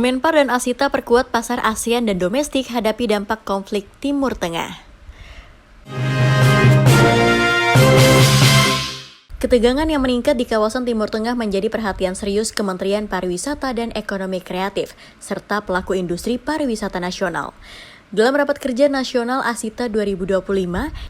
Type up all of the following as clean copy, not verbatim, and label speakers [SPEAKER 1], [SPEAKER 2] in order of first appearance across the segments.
[SPEAKER 1] Kemenpar dan Asita perkuat pasar ASEAN dan domestik hadapi dampak konflik Timur Tengah. Ketegangan yang meningkat di kawasan Timur Tengah menjadi perhatian serius Kementerian Pariwisata dan Ekonomi Kreatif, serta pelaku industri pariwisata nasional. Dalam Rapat Kerja Nasional Asita 2025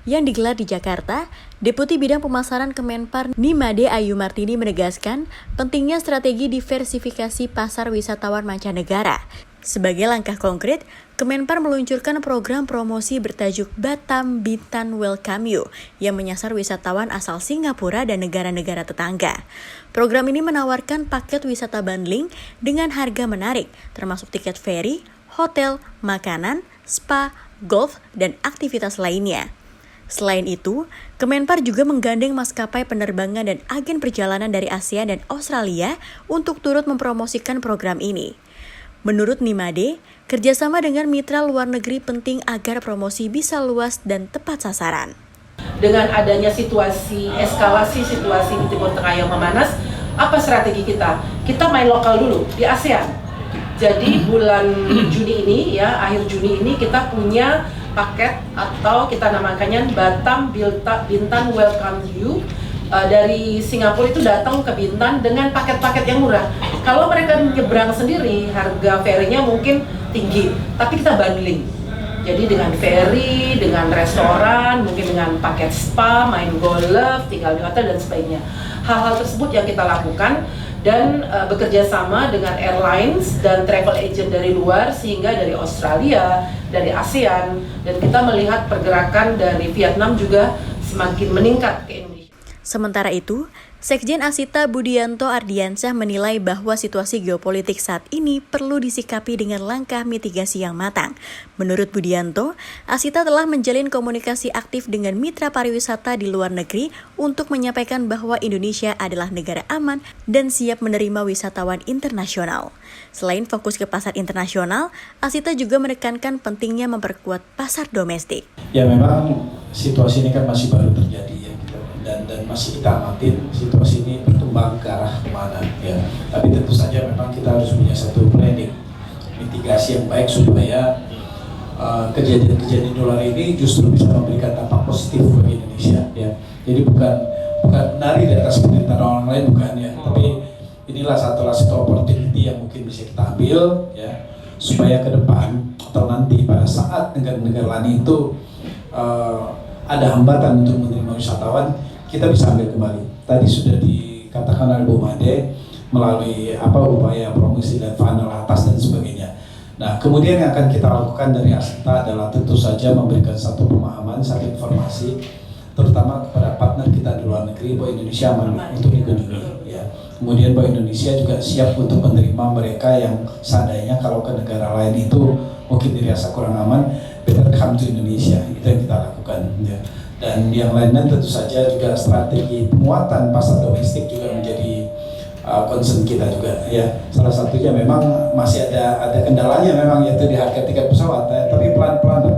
[SPEAKER 1] yang digelar di Jakarta, Deputi Bidang Pemasaran Kemenpar Nimade Ayu Martini menegaskan pentingnya strategi diversifikasi pasar wisatawan mancanegara. Sebagai langkah konkret, Kemenpar meluncurkan program promosi bertajuk Batam Bintan Welcome You yang menyasar wisatawan asal Singapura dan negara-negara tetangga. Program ini menawarkan paket wisata bundling dengan harga menarik, termasuk tiket feri, hotel, makanan, spa, golf, dan aktivitas lainnya. Selain itu, Kemenpar juga menggandeng maskapai penerbangan dan agen perjalanan dari ASEAN dan Australia untuk turut mempromosikan program ini. Menurut Nimade, kerjasama dengan mitra luar negeri penting agar promosi bisa luas dan tepat sasaran.
[SPEAKER 2] Dengan adanya eskalasi situasi di Timur Tengah yang memanas, apa strategi kita? Kita main lokal dulu di ASEAN. Jadi bulan Juni ini, akhir Juni ini kita punya paket atau kita namakannya Batam Bintan Welcome You. Dari Singapura itu datang ke Bintan dengan paket-paket yang murah. Kalau mereka nyebrang sendiri, harga ferinya mungkin tinggi, tapi kita bundling. Jadi dengan ferry, dengan restoran, mungkin dengan paket spa, main golf, tinggal di hotel dan sebagainya. Hal-hal tersebut yang kita lakukan dan bekerja sama dengan airlines dan travel agent dari luar, sehingga dari Australia, dari ASEAN, dan kita melihat pergerakan dari Vietnam juga semakin meningkat ke Indonesia.
[SPEAKER 1] Sementara itu, Sekjen Asita Budianto Ardiansyah menilai bahwa situasi geopolitik saat ini perlu disikapi dengan langkah mitigasi yang matang. Menurut Budianto, Asita telah menjalin komunikasi aktif dengan mitra pariwisata di luar negeri untuk menyampaikan bahwa Indonesia adalah negara aman dan siap menerima wisatawan internasional. Selain fokus ke pasar internasional, Asita juga menekankan pentingnya memperkuat pasar domestik.
[SPEAKER 3] Ya memang situasi ini kan masih baru terjadi ya. Dan masih kita amatin situasi ini berkembang ke arah kemana ya. Tapi tentu saja memang kita harus punya satu planning mitigasi yang baik supaya kejadian-kejadian di luar ini justru bisa memberikan dampak positif bagi Indonesia ya. Jadi bukan menari di atas penderitaan orang lain, bukan ya, tapi inilah satu opportunity yang mungkin bisa kita ambil ya, supaya ke depan atau nanti pada saat negara-negara lain itu ada hambatan untuk menerima wisatawan, kita bisa ambil kembali. Tadi sudah dikatakan oleh Bu Made melalui upaya promosi dan funnel atas dan sebagainya. Nah, kemudian yang akan kita lakukan dari Asita adalah tentu saja memberikan satu pemahaman, satu informasi, terutama kepada partner kita di luar negeri bahwa Indonesia aman untuk dikunjungi. Ya. Kemudian bahwa Indonesia juga siap untuk menerima mereka yang seandainya kalau ke negara lain itu mungkin dirasa kurang aman, better come to Indonesia. Itu yang kita lakukan. Ya. Dan yang lainnya tentu saja juga strategi penguatan pasar domestik juga menjadi concern kita juga ya. Salah satunya memang masih ada kendalanya memang, yaitu di harga tiket pesawat ya. Tapi pelan-pelan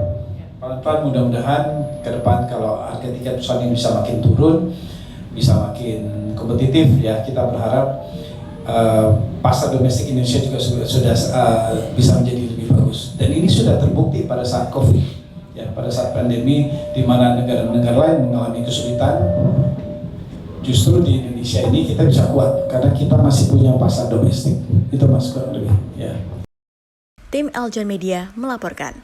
[SPEAKER 3] mudah-mudahan ke depan kalau harga tiket pesawat ini bisa makin turun, bisa makin kompetitif ya. Kita berharap pasar domestik Indonesia juga sudah bisa menjadi lebih bagus. Dan ini sudah terbukti pada saat COVID. Ya, pada saat pandemi di mana negara-negara lain mengalami kesulitan, justru di Indonesia ini kita bisa kuat karena kita masih punya pasar domestik. Itu Mas kurang lebih. Ya.
[SPEAKER 1] Tim Eljon Media melaporkan.